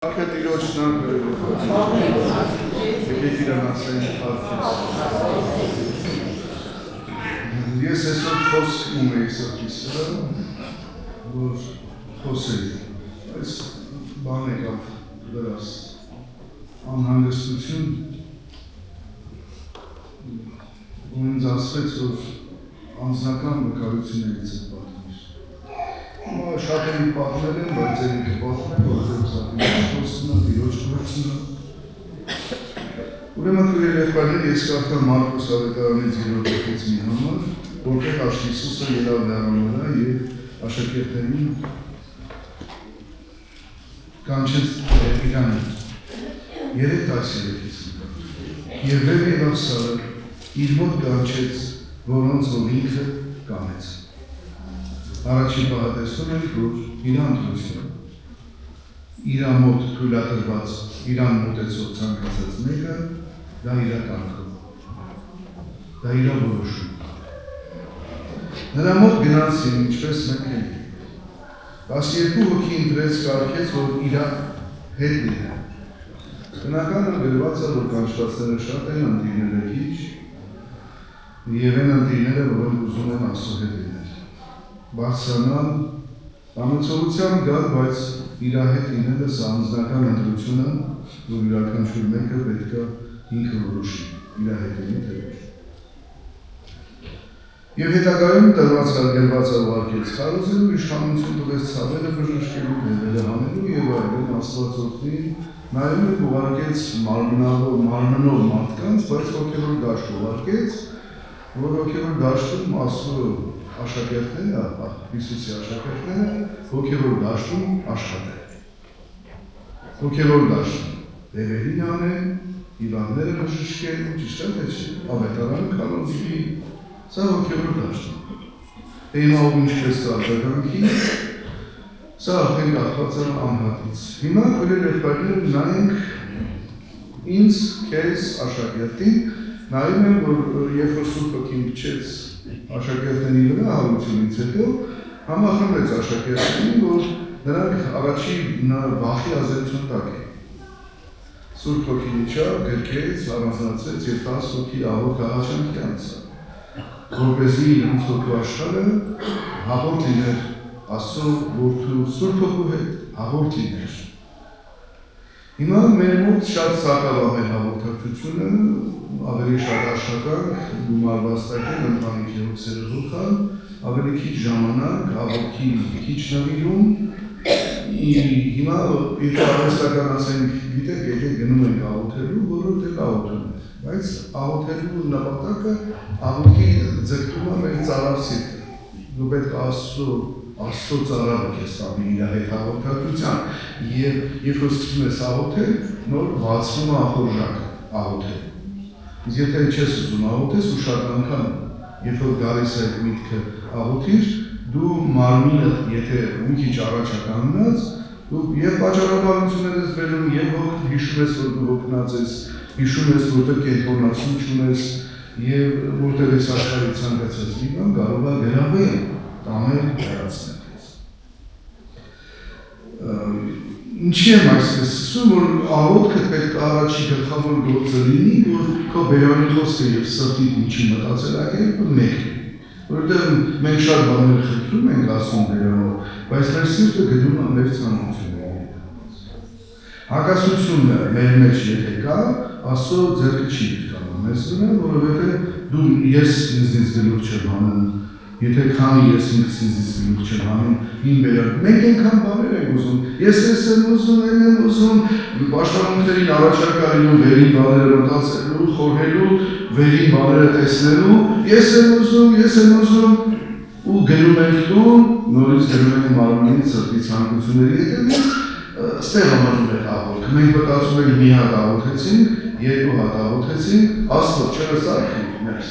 Afet ilaçlar Ես այսօր խոսք ունեի սրտիսը, որ խոսեի, այս բան եկավ դրաս անհանգստություն ու ինձ ասվեց, որ անձնական նկարություններից է պատմիր։ Հիմա շատ են պատմել են, բայց են պատմել, որ ձեր խոսքնա, իրոջ գործնա։ Ուրեմն քույր երեխաներ, ես կարդամ Մարկոս ավետարանից 3-ից մի համար, որտեղ Աշխ Հիսուսը ելավ լեռան վրա և աշակերտներին կանչեց Իրանին։ 3 տասերեքից և վեր ելավ Սարը, իր մոտ կանչեց, որոնց որ ինքը կանեց։ Առաջին պահատեսում ենք, որ իր ընտրությունը, իր մոտ թույլատրված, իրան մոտեցող ցանկացած մեկը, դա իր կյանքում, դա իր որոշում։ Նրա մոտ գնացին, ինչպես մենք ենք։ 12 հոգի ընտրեց կարգեց, որ իր հետ լինեն։ Բնականը գրված է, որ կանչվածները շատ են, ընտրիները քիչ, և են ընտրիները, որոնք ուզում են Աստծո հետ լինել։ Բարձրանալ, ամեցողության գալ, բայց իր հետ լինելը սա անձնական ընտրությունը, որ յուրաքանչյուր մեկը պետք է ինքը որոշի, իր հետ լինի թե ոչ։ Եվ հետագայում տրված գրված ուղարկեց քարոզելու, իշխանություն տվեց ցավերը բժշկելու, դևերը հանելու և այլն Աստված օգնի, նայում եք ուղարկեց մարմնով մարդկանց, բայց հոգևոր դաշտ ուղարկեց, որ հոգևոր դաշտում Աստծո աշակերտները, Հիսուսի աշակերտները, հոգևոր դաշտում աշխատել։ Հոգևոր դաշտում դևերին անեն, հիվանդները բժշկեն, ճիշտ է թե չէ, ավետարանը քարոզվի, սա հոգևոր դաշտում։ Հիմա ով ինչպես կարգանքի, սա արդեն կախված է անհատից։ Հիմա քույր երեխաներ նայենք ինձ, քեզ, աշակերտին, նայում եմ, որ երբ որ Սուրբ Հոգին փչեց աշակերտների վրա հարությունից հետո, համախմբեց աշակերտներին, որ նրանք առաջի վախի ազդեցություն տակ են։ Սուրբ Հոգին իջավ, գրկեց, առանձնացրեց և 10 հոգի ահոտ աղաչանքի անցավ, որպեսզի իրենց հոգու աշխարհը հաղորդ լիներ Աստծո Որդու Սուրբ Հոգու հետ, հաղորդ լիներ։ Հիմա մեր մոտ շատ սակավ է մեր հաղորդակցությունը, ավելի շատ աշխատանք, գումար վաստակել, ընտանիքի հոգսերը զուխալ, ավելի քիչ ժամանակ, աղոթքի քիչ նվիրում, հիմա եթե արհեստական ասենք, գիտեք, եկեք գնում ենք աղոթելու, որովհետև աղոթում ենք, բայց աղոթելու նպատակը աղոթքի ձգտումը մեր ծարավ սիրտը, դու պետք է Աստծո ծարավը քեզ տանի իր հետ հաղորդակցության, և երբ որ սկսում ես աղոթել, նոր բացվում է ախորժակը աղոթել։ Եթե չես ուզում աղոթես ու շատ անգամ, երբ որ գալիս է միտքը աղոթիր, դու մարմինը, եթե մի քիչ առաջ է կանգնած, դու և պատճառաբանություններ ես բերում, և հիշում ես, որ դու հոգնած ես, հիշում ես, որտեղ կենտրոնացում չունես, և որտեղ ես աշխարհի ցանկացած մի բան կարող է գրավել, տանել, հեռացնել քեզ։ Ինչի եմ այսպես սկսում, որ աղոթքը պետք է առաջի գլխավոր գործը լինի, որ քո բերանի խոսքը և սրտիդ ինչի մտածել ակերպը մեկն է։ Որովհետև մենք շատ բաներ խնդրում ենք ասում բերանով, բայց մեր սիրտը գնում է մեր ցանկությունների հետ։ Հակասությունը մեր մեջ եթե կա, Աստծո ձեռքը չի տանում մեզ վրա, որովհետև դու ես ինձնից գլուխ չեմ հանում, եթե քանի ես ինքս ինձից գլուխ չեմ հանում, ին բերան, մենք ենքան բաներ ենք ուզում, ես եմ ուզում, են եմ ուզում, պաշտպանություններին առաջարկալու, վերին բաները մտածելու, խորհելու, վերին բաները տեսնելու, ես եմ ուզում, ու գնում ենք տուն, նորից գնում ենք մարմնի սրտի ցանկությունների հետևից, ստեղ ամրում ենք աղոթքը, մենք մտածում ենք մի հատ աղոթեցինք, երկու հատ աղոթեցինք, Աստված չհասարքի ներս։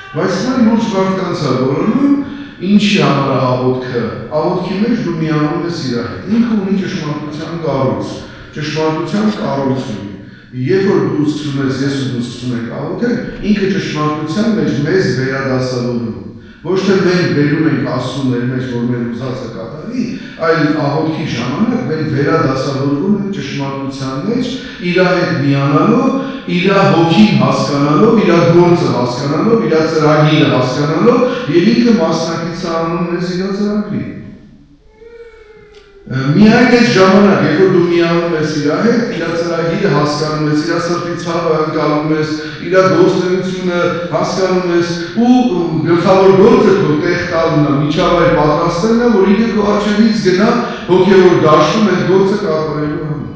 Բայց նա լուրջ մարդկանց է որոնում, ինչի համար է աղոթքը, աղոթքի մեջ դու միանում ես իր հետ, ինքը ունի ճշմարտության կառույց ունի, երբ որ դու սկսում ես, ես ու դու սկսում ենք աղոթել, ինքը ճշմարտության մեջ մեզ վերադասավորում, Ոչ թե մենք բերում ենք Աստծուն մեր մեջ, որ մեր ուզածը կատարի, այլ աղոթքի ժամանակ մենք վերադասավորվում ենք ճշմարտության մեջ, իր հետ միանալով, իր հոգին հասկանալով, իր գործը հասկանալով, իր ծրագիրը հասկանալով եւ ինքը մասնակցանում մեզ իր ծրագրին։ Միայն այս ժամանակ, երբ որ դու միանում ես իր հետ, իր ծրագիրը հասկանում ես, իր սրտի ցավը ընկալում ես, իր գործունեությունը հասկանում ես ու գլխավոր գործը քո տեղ տալն է, միջավայր պատրաստելն է, որ ինքը քո առջևից գնա հոգևոր դաշտում այդ գործը կատարելու համար։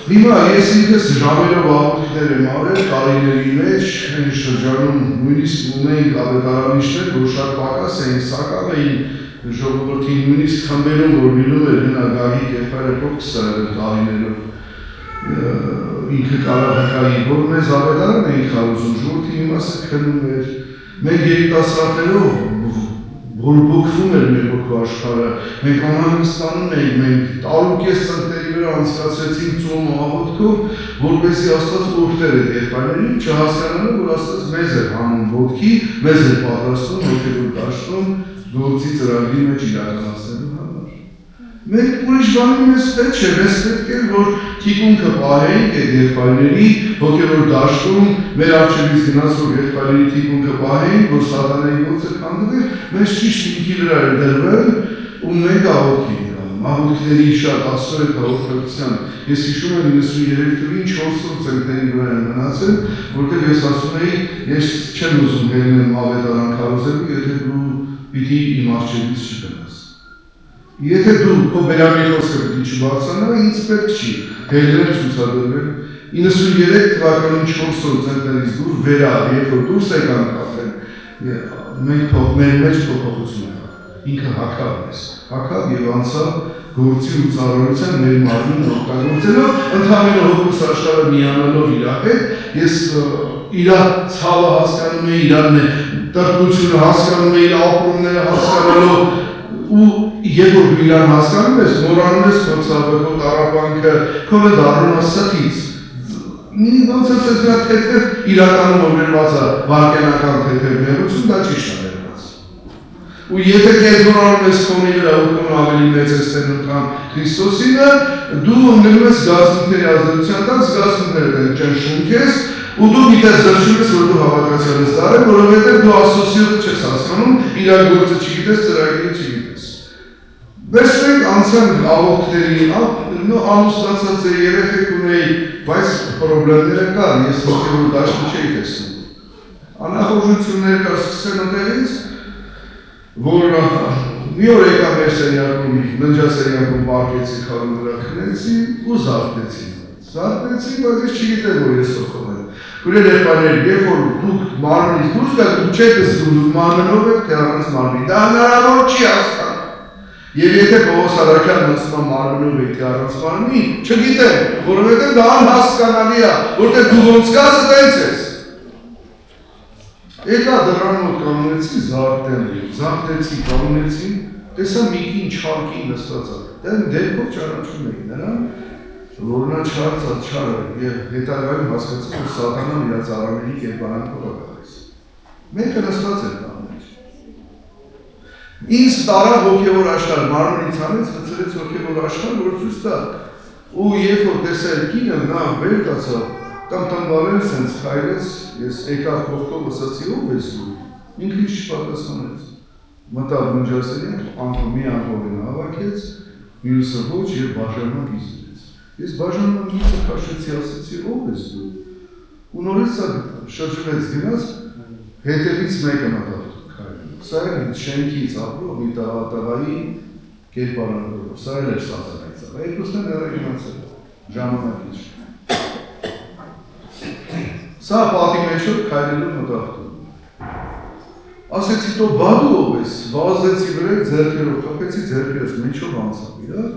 Հիմա ես ինքս ժամերով աղոթքներ եմ արել տարիների մեջ, այն շրջանում նույնիսկ ունեինք ավետարանիչներ, որ շատ պակաս էին, սակավ էին ժողովրդին նույնիսկ խմբերում, որ լինում էր հնա Գագիկ Եղբայրակով 20 տարիներով ինքը կարողակայի, որ մեզ ավետարան էին խարուզում, ժողովրդի մի մասը քնում էր, մենք երիտասարդներով բորբոքվում էր մեր հոգու աշխարհը, մենք անհանգստանում էինք, մենք տարուկես ծնկների վրա անցկացրեցինք ծոմ ու աղոթքով, որպեսզի Աստված օգներ այդ եղբայրներին, չհասկանալով, որ Աստված մեզ է հանում ոտքի, մեզ է պատրաստում հոգևոր դաշտում գործի ծրագրի մեջ իրականացնելու համար։ Մենք ուրիշ բանի մեզ պետք չէ, մեզ պետք է, որ թիկունքը պահենք այդ եղբայրների հոգևոր դաշտում, մեր առջևից գնաց, որ եղբայրների թիկունքը պահենք, որ սատանայի գործը քանդվի, մեզ ճիշտ ինքի վրա է դրվել ու մենք աղոթքի ենք անում, աղոթքների շատ Աստծո հետ հաղորդակցության։ Ես հիշում եմ 93 թվին 400 ծնկների վրա եմ մնացել, որտեղ ես ասում էի, ես չեմ ուզում ելնեմ ավետարան քարոզելու, եթե դու պիտի իմ առջևից չգնաս։ Եթե դու քո բերանի խոսքը պիտի չբարձրանա, ինձ պետք չի ելնել ցուցադրվել։ 93 թվականին 400 ծնկներից դուրս վերա, երբ որ դուրս եկանք արդեն, մենք մեր մեջ փոփոխություն եղավ։ Ինքը հագավ մեզ, հագավ եւ անցավ գործի ու ծառայության մեր մարմինը օգտագործելով, ընդհանրապես հոգուս աշխարհը միանալով իր հետ, ես իր ցավը հասկանում էի, իր տրտմությունը հասկանում էի, իր ապրումները հասկանալով ու երբ որ դու իրան հասկանում ես, մոռանում ես քո ցավը, քո տառապանքը, քո դառնում ես ստից։ Ոնց ասես նա թեթև իրականում օրերված է վարքենական թեթև մեղություն, դա ճիշտ է ներված։ Ու եթե կենտրոնանում ես քոնի վրա ու քոնը ավելի մեծ ես տենում քան Քրիստոսինը, դու ընկնում ես զգացմունքների ազդեցության տակ, զգացմունքները ճնշում քեզ, ու դու գիտես զրչում ես, որ դու հավատացյալ ես դարել, որովհետև դու ասոցիոտը չես հասկանում, իր գործը չգիտես, ծրագիրը չգիտես։ Վերցրենք անցանք աղոթքների, ամուսնացած է, երեխեք ունեի, բայց պրոբլեմները կար, ես հոգևոր դաշտը չէի տեսնում։ Անախորժություններ կար սկսել ընդեղից, որ մի օր եկա մեր սենյակում, ննջասենյակում պարկեցի խարում վրա քնեցի ու զարթնեցի։ Զարթնեցի, բայց ես չգիտեմ, որ ես սոխում եմ։ Ուրեր եղբայրներ, երբ որ դուք մարմնից դուրս գաք, դուք չեք զգում, դուք մարմնով եք, թե առանց մարմնի։ Դա հնարավոր չի հասկանում։ Եվ եթե Պողոս Արաքյանն ասում է մարմնով եք, թե առանց մարմնի, չգիտեմ, որովհետև դա անհասկանալի է, որտեղ դու ոնց կաս տենց ես։ Եկա դռան մոտ կանգնեցի, զարթնեցի, կանգնեցի, տեսա մի կին չարքին նստած է։ Դա դեպքով ճանաչում էի նրան, որ նա չարծած չարը եւ հետագայում հասկացա, որ սատանան իր ծառաների կերպարանքով է գալիս։ Մենք նստած ենք ան մեջ։ Ինձ տարավ հոգևոր աշխարհ, մարմնից հանեց, հցրեց հոգևոր աշխարհ, որ ցույց տա։ Ու երբ որ տեսա այդ կինը, նա վեր կացավ, տանտանվարել սենց խայրեց, ես եկավ կողքով ասացի, ով ես դու։ Ինքը ինչ չպատասխանեց։ Մտավ ննջասենյակ, մի անգամին հավաքեց, մյուսը ոչ եւ բաժանման գիզրեց։ Ես բաժանման գիծը քաշեցի, ասացի, ով ես դու։ Ու նորից շրջվեց գնաց, հետևից մեկը մտավ քայլում։ Սա էր շենքից ապրող մի տղայի կերպարանքով, սա էր սատանայի ծառա։ Երկուսն են հեռագնացել ժամանակից։ Սա պատի մեջով քայլելու մտաղտում։ Ասեցի, տո բադու ով ես, վազեցի վրեք ձերքերով, խփեցի ձերքերս մեջով անցավ իրար,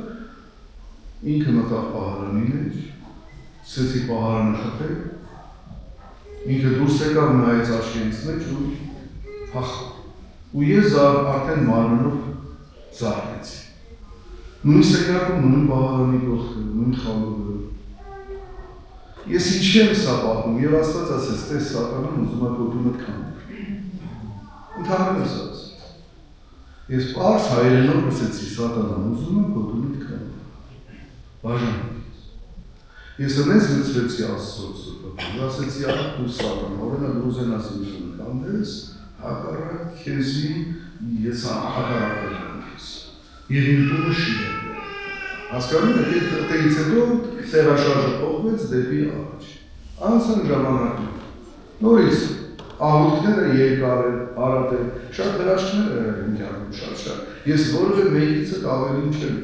ինքը մտավ պահարանի մեջ, սկսեցի պահարանը խփել, ինքը դուրս եկավ նայեց աչքերից մեջ ու փախավ։ Ու ես արդեն մարմնով զարթնեցի։ Նույն սենյակում, նույն պահարանի կողքը, նույն խալուղը։ Ես ինչի եմ սա պատմում, եւ Աստված ասեց, տես սատանան ուզում է քո դումդ քանդի։ Ընդհանրապես ասեց։ Ես պարզ հայերենով ասեցի, սատանան ուզում է քո դումդ քանդի։ Բաժան։ Ես այնպես լցվեցի Աստծո սուրբը, ասեցի, ահա դու սատան, օրինակ ուզեն ասել դու քանդես, հակառակ քեզի ես հակառակը քանդես։ Եվ իմ տունը շիներ։ Հասկանում եք, այդ տեղից հետո տեղաշարժը փոխվեց դեպի առաջ։ Անցան ժամանակներ։ Նորից աղոթքները երկար են, արատ են, շատ հրաշքներ են եղել, շատ։ Ես որևէ մեկիցը ավելին չեմ,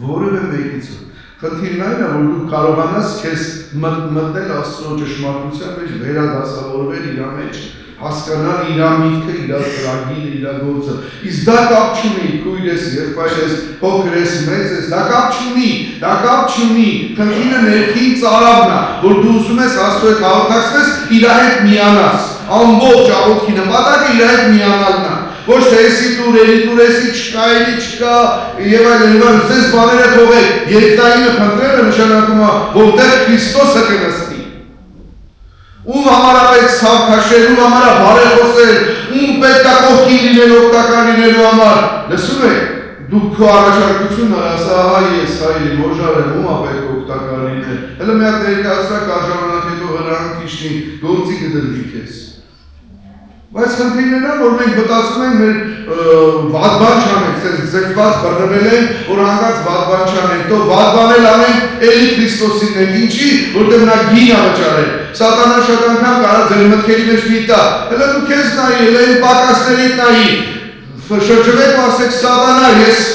որևէ մեկիցը։ Խնդիրն այն է, որ դու կարողանաս քեզ մտնել Աստծո ճշմարտության մեջ, վերադասավորվել իր մեջ, հասկանալ իր միտքը, իր ծրագիրը, իր գործը։ Իսկ դա կապ չունի, քույր ես, եղբայր ես, փոքր ես, մեծ ես, դա կապ չունի։ Խնդիրը ներքին ծարավն է, որ դու ուզում ես Աստծո հետ հաղորդակցվես, իր հետ միանաս։ Ամբողջ աղոթքի նպատակը իր հետ միանալն է։ Ոչ թե էսի տուր, էսի չկա, էլի չկա, եւ այլն, ձեզ բաները թողեք, երկտայինը փնտրելը նշանակում է, որտեղ Քրիստոսը կնստի։ Ում համար է պետք ցավ քաշել, ում համար է բարի խոսել, ում պետք է կողքին լինել, օգտակար լինելու համար։ Լսում եք, դուք քո առաջարկությունը ասա, ահա ես հայրի ոժար եմ, ում է պետք օգտակար լինել։ Հələ մի հատ ներկայացրեք ժամանակ հետո հրանք իջնի, գործի կդրվի քեզ։ Բայց խնդիրն է, որ մենք մտածում ենք մեր վատ բան չանենք, զրկված բռնվել ենք, որ հանկարծ վատ բան չանենք, թող վատ բանել անենք էլի Քրիստոսին ենք, ինչի, որտեղ նա գին ա վճարել։ Սատանան շատ անգամ կարա ձեր մտքերի մեջ մի տա, հələ դու քեզ նայի, հələ այն պակասներից նայի, շրջվեք ու ասեք սատանա, ես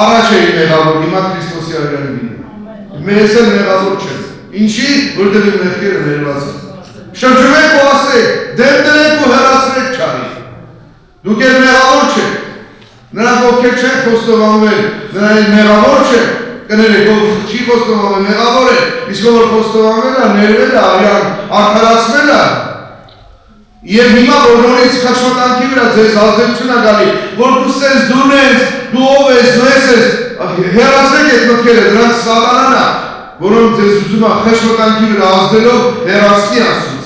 առաջ էի մեղավոր, հիմա Քրիստոսի արյան գին։ Մեզ էլ մեղավոր չեմ։ Ինչի, որտեղ իմ մեղքերը ներված են։ Շրջվեք ու ասեք, դեմ դրեք ու հեռացրեք չարի։ Դուք էլ մեղավոր չեք, նրանք ովքեր չեն խոստովանվել, նրանք մեղավոր չեն, կներեք, ով չի խոստովանվել, մեղավոր է, իսկ ով խոստովանվել է, ներվել է, արյան, արդարացվել է։ Եվ հիմա բոլորից խաչմտանքի վրա ձեզ ազդեցություն է գալի, որ դու սես դուն ես, դու ով ես, դու ես, հեռացրեք այդ մտքերը, դրանք սատանան է, որոնք ձեզ ուզում է խաչմտանքի վրա ազդելով հեռացնի Աստծուց։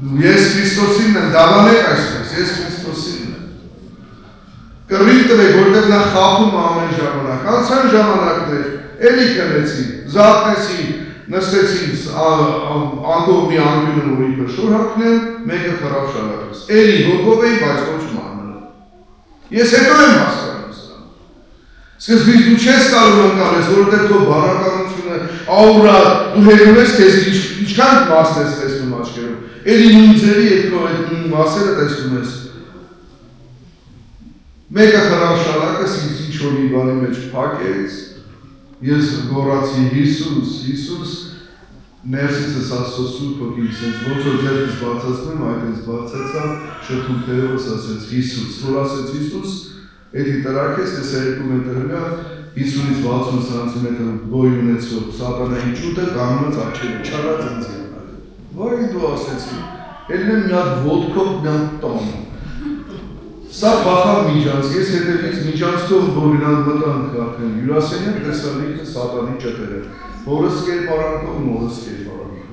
Ես Քրիստոսինն եմ, դավանեք այսպես, ես Քրիստոսինն եմ։ Կռիվ տվեք, որտեղ նա խաբում ամեն ժամանակ, անցան ժամանակներ, էլի կնեցի, զատնեցի, նստեցի անկողմի անկյունը որ իբր շոր հակնեմ, մեկը թռավ շալակս, էլի հոգով էի, բայց ոչ մանրը։ Ես հետո եմ հասկանում սա։ Սկզբից դու չես կարող ընկալես, որովհետև քո բառականությունը, աուրա, դու հերում ես քեզ ինչքան մասն ես տեսնում աչքերով, էլի նույն ձևի այդ քո այդ մասերը տեսնում ես։ Մեկը թռավ շալակս, ինձ ինչ-որ մի բանի մեջ փակեց, ես գոռացի Հիսուս, ներսիցս Աստծո Սուրբ Հոգին սենց ոնց որ ձեռքս բացացնում, այդպես բացացա, շրթունքներովս ասեց Հիսուս, որ ասեց Հիսուս, էդի տրակեց, տեսա 2 մետր հնա, 50-ից 60 սանտիմետր բոյ ունեցող սատանայի ճուտը կանգնած աչքերը չարած ինձ եղնալ։ Վայ դու ասեցի, ելն եմ մի հատ ոտքով մի հատ տան։ Սա բախավ միջանց, ես հետևից միջանցքով որինալ մտանք արդեն, հյուրասենյակ տեսալիքը սատանի ճտերը, հորս կերպարանքով, մորս կերպարանքով։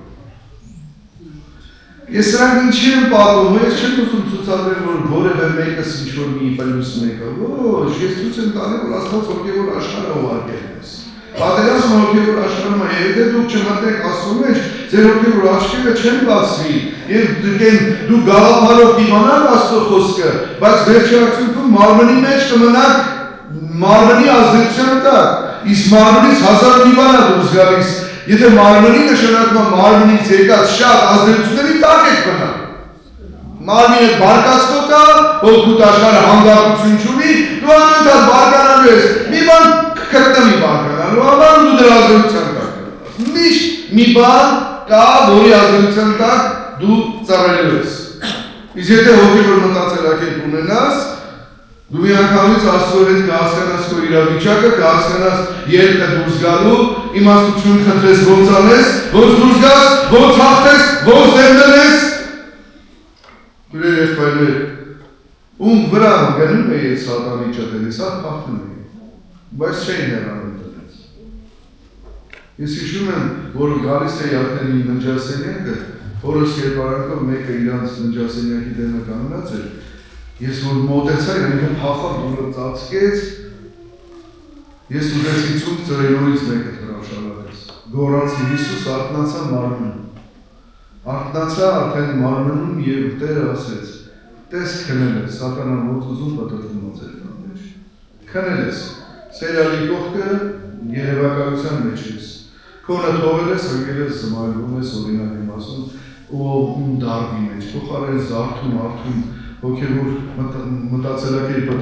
Ես սրանք ինչի եմ պատում, ես չեմ ուզում ցուցադրել, որ որևէ մեկս ինչ-որ մի պլյուս մեկը, ոչ, ես ցույց եմ տալի, որ Աստված հոգևոր աշխարհը ուղարկել ես։ Պատերազմը հոգևոր աշխարհում է, եթե դուք չմտնեք Աստծո մեջ, ձեր հոգևոր աչքերը չեն բացվի, եւ դու գաղափարով կիմանաք Աստծո խոսքը, բայց վերջի արդյունքում մարմնի մեջ կմնաք մարմնի ազդեցության տակ, իսկ մարմնից 1000 մի բան է դուրս գալիս, եթե մարմնի նշանակում է մարմնից եկած շատ ազդեցությունների տակ եք մնալ։ Մարմինը բարկացնող է, հոգուտ աշխարհը հանգատություն չունի, դու անընդհատ բարկանալու ես, մի բան կգտնի բարկանալու համար դու դրա ազդեցության տակ կմնաս։ Միշտ մի բան կա, որի ազդեցության տակ դու ծառայելու ես։ Իսկ եթե հոգևոր մտածելակերպ ունենաս, դու միանգամից Աստծո հետ կհասկանաս քո իրավիճակը, կհասկանաս ելքը դուրս գալու, իմաստություն խնդրես ոնց անես, ոնց դուրս գաս, ոնց հաղթես, ոնց դեմ դնես։ Քույրեր եղբայրներ, ում վրա գնում է այդ սատանի ճտերը, սա հաղթում է, բայց չէին հեռանում դրանից։ Ես հիշում եմ, որ գալիս էի արդեն իմ ննջասենյակը, որս երկարակով մեկը իրանց ննջասենյակի դեմը կանգնած էր, ես որ մոտեցա, ինքը փախավ դուրը ծածկեց, ես ուզեցի ցույց ծրել նորից մեկը հրաշալարեց, գոռացի Հիսուս արթնացա մարմնում, արթնացա արդեն մարմնում և Տերը ասեց, տես քնել ես, սատանան ոնց ուզում պատրվում ձեր մեջ, քնել ես, սերիալի կողքը երևակայության մեջ ես, քոնը թողել ես, ընկել ես զմայլվում ես օրինակ եմ ասում, ու դարբի մեջ, փոխարեն զարթում, արդում, հոգևոր մտածելակերպդ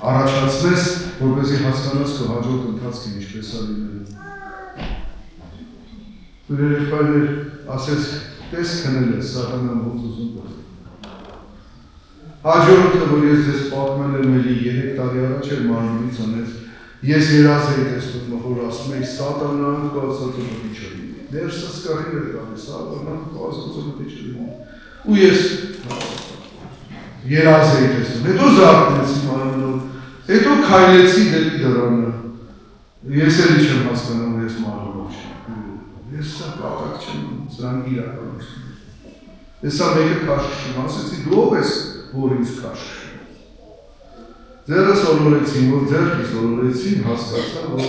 առաջացնես, որպեսզի հասկանաս քո հաջորդ ընթացքին ինչպես է լինելու։ Ու երեխաներ ասեց, տես քնել ես, սատանան ոնց ուզում պատրվում։ Հաջորդը, որ ես ձեզ պատմել եմ էլի 3 տարի առաջ էր մարմնից անեց, ես երազ էի տեսնում, որ ասում էի սատանան քո ասածը մտի չլինի։ Ներսս կախիր էր գալիս, սատանան քո ասածը մտի չլինի։ Ու ես երազ էի տեսնում, հետո զարթնեցի մարմնում, հետո քայլեցի դեպի դռանը։ Ես էլի չեմ հասկանում, ես մարմնում չեմ։ Ես սա կատակ չեմ, սրանք իրականություն։ Ես սա մեկը քաշքշում, ասեցի դու ով ես, որ ինձ քաշքշում։ Ձերս օրորեցին, որ ձերքիս օրորեցին, հասկացա, որ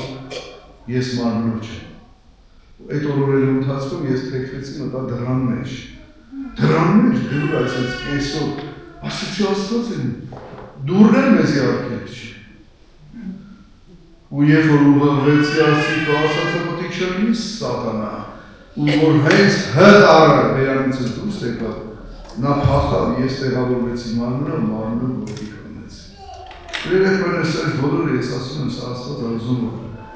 ես մարմնով չեմ։ Այդ օրորելու ընթացքում ես թեքվեցի մտա դռան մեջ։ Դռան մեջ դուր այսպես կեսով, ասեցի Աստված եմ, դուրն էլ մեզի արգելք չի։ Ու երբ որ ուղղվեցի ասի, քո ասածը պետք է չլինի սատանա, ու որ հենց հդ առը բերանից դուրս եկավ, նա փախավ, ես տեղավորվեցի մարմնում ոտքի կանգնեցի։ Երեխաներ սրանց բոլորը ես ասում եմ, սա Աստված ուզում որ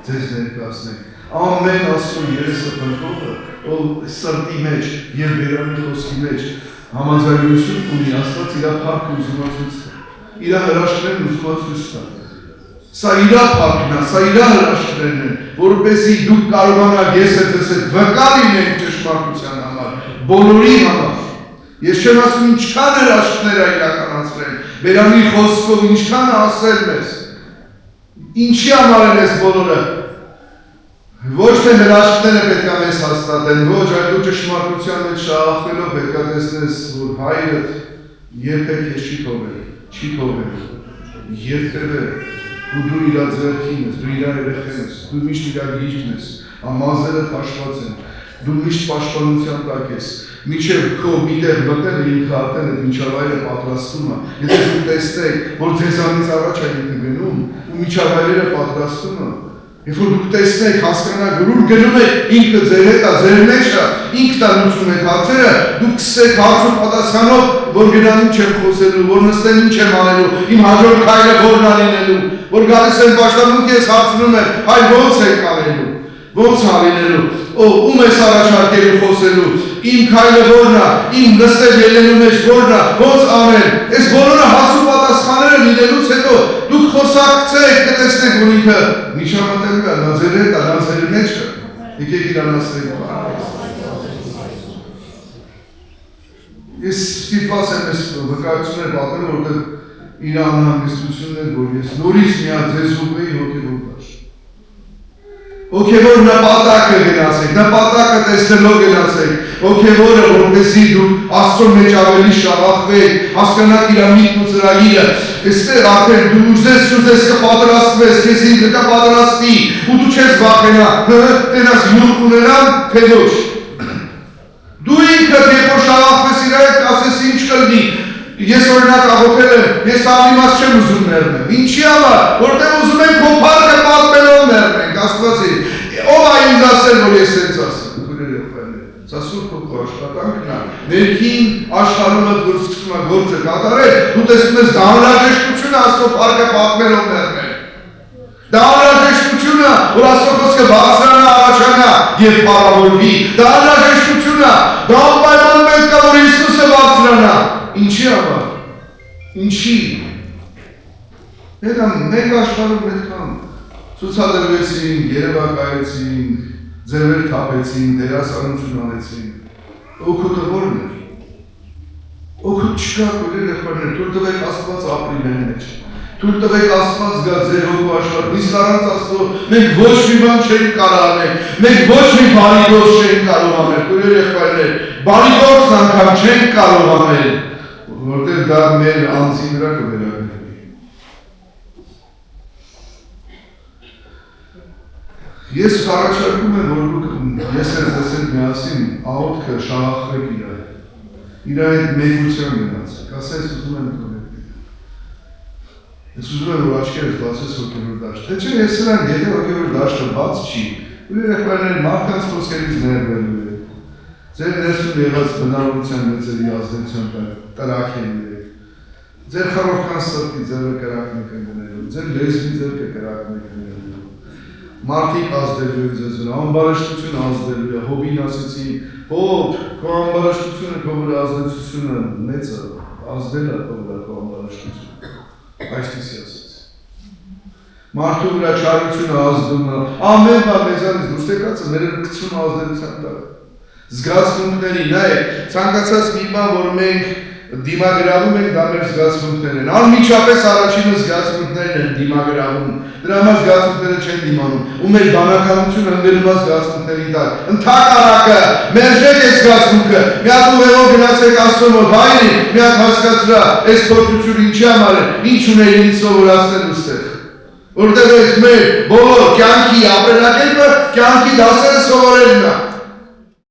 ձեզ ներկայացնեք։ Ամեն Աստծո երեսը փնտրողը, ով սրտի մեջ եւ բերանի խոսքի մեջ համաձայնություն ունի, Աստված իր փառքը ուզում է ցույց տա։ Իր հրաշքներն ուզում է ցույց տա։ Սա իր փառքն է, սա իր հրաշքներն են, որպեսզի դուք կարողանաք ես այդպես վկա լինեք ճշմարտության համար, բոլորի համար։ Ես չեմ ասում ինչքան հրաշքներ է իրականացրել, բերանի խոսքով ինչքան է ասել մեզ, ինչի համար են ես բոլորը, ոչ թե հրաշքները պետք է մեզ հաստատեն, ոչ այլ դու ճշմարտության մեջ շաղախվելով պետք է տեսնես, որ հայրդ երբեք ես չի թողել, երբևէ, ու դու իր ձեռքին ես, դու իր երեխեն ես, դու միշտ իր գիրկն ես, ամազերը հաշված են, դու միշտ պաշտպանության տակ ես, միջև քո միտեղ մտել ինքը արդեն այդ միջավայրը պատրաստում է, եթե դու տեսնեք, որ ձեզանից առաջ է ինքը գնում, ու միջավայրերը պատրաստում է, երբ որ դուք տեսնեք, հասկանաք, որ ուր գնում եք ինքը ձեր հետ է, ձեր մեջ է, ինքն է լուծում եք հարցերը, դուք սկսեք հարցում պատասխանով, որ գնան ինչ եմ խոսելու, որ նստեն ինչ եմ անելու, իմ հաջորդ քայլը որն է լինելու, որ գալիս են պաշտամունք ես հարցնում եմ, հայ ո՞նց եք անելու, ո՞նց է լինելու, ում ես առաջարկելու խոսելու, իմ քայլը որն է, իմ նստել ելնելու մեջ որն է, ո՞նց անել, այս բոլորը հարցու պատասխանները լինելուց հետո դուք խոսակցեք, կտեսնեք, որ ինքը միջամտելու է, նա ձեր հետ է, նա ձեր մեջ է, եկեք իրանացրեք։ Ես ստիպված եմ ես վկայություններ պատմել, որտեղ իր անհանգստությունն էր, որ ես նորից միա ձեզ ուղղեի հոգևոր դաշտ։ Հոգևոր նպատակը գնացեք, նպատակը տեսնելով գնացեք, հոգևորը, որպեսզի դուք Աստծո մեջ ավելի շաղախվեք, հասկանաք իր միտքն ու ծրագիրը, այստեղ արդեն դու ուզես կպատրաստվես, քեզ ինքը կպատրաստի, ու դու չես վախենա, տենաս յուր ունենամ, թե ոչ։ Դու ինքդ երբ որ շաղախվես իր հետ, ասես ինչ կլինի, ես օրինակ աղոթել եմ, ես անիմաց չեմ ուզում մեռնեմ, ինչի համար, որտեղ ուզում եմ քո փառքը պատմելով մեռնենք, Աստվածի, ով է ինձ ասել, որ ես սենց ասեմ, սա սուրբ քո աշխատանքն է, ներքին աշխարհումը որ սկսում է գործը կատարել, դու տեսնում ես դա անհրաժեշտություն է Աստծո փառքը պատմելով մեռնել։ Դա անհրաժեշտություն է, որ Աստծո խոսքը բարձրանա, առաջանա եւ փառավորվի։ Դա անհրաժեշտություն է, դա անպայման պետք է որ Հիսուսը բարձրանա։ Ինչի համար։ Ինչի։ Մեկ աշխարհում այդքան ցուցադրվեցին, երևակայեցին, ձևեր թափեցին, դերասանություն անեցին։ Օգուտը ո՞րն է։ Օգուտ չկա, երեխաներ, թույլ տվեք Աստված ապրի մեր մեջ։ Թույլ տվեք Աստված գա ձեր հոգու աշխարհ։ Իսկ առանց Աստծո մենք ոչ մի բան չենք կարող անել։ Մենք ոչ մի բարի գործ չենք կարող անել։ Քույր եղբայրներ, բարի գործ անգամ չենք կարող անել, որտեղ դա մեր անձի վրա կվերագրվի։ Ես առաջարկում եմ, որ դուք ես ձեզ հետ միասին աղոթքը շաղախրեք իր հետ մեծության գնացեք, ասես ուզում եմ կորեք։ Ես ուզում եմ, որ աչքերս բացես հոգևոր դաշտ։ Թե չէ ես սրան, եթե հոգևոր դաշտը բաց չի, ու եղբայրներ մարդկանց խոսքերից ներվելու է։ Ձեր ներսում եղած բնավորության մեծերի ազդեցություն տրաքելու է։ Ձեր խառովքան սրտի ձերը կրակն եք ընկնելու, ձեր լեզվի ձերը կրակն եք ընկնելու։ Մարդիկ ազդելու է ձեզ վրա, ամբարաշտություն ազդելու է, հոբին ասեցի, հոբ, քո ամբարաշտությունը, քո վրա ազդեցությունը մեծը, ազդել է քո վրա քո ամբարաշտությունը։ Այսպիսի ասեց։ Մարդու վրա չարությունը ազդում է, ամեն բան մեզանից դուրս եկածը մեր գցում ազդեցության տակ։ Զգացմունքների, նայեք, ցանկացած մի բան, որ մենք դիմագրավում ենք, դա մեր զգացմունքներն են։ Անմիջապես առաջինը զգացմունքներն են դիմագրավում։ Դրա համար զգացմունքները չեն դիմանում։ Ու մեր բանականությունը հնգելում է զգացմունքների տակ։ Ընդհակառակը, մերժեք այս զգացմունքը։ Մի հատ ուղեղով գնացեք Աստծո մոտ, հայրի, մի հատ հասկացրա, այս փոփոխությունը ինչի համար է, ինչ ուներ ինձ սովորացնել ուստեղ։ Որտեղ այս մեր բոլոր կյանքի ապրելակերպը, կյանքի դասերը սովորելն է։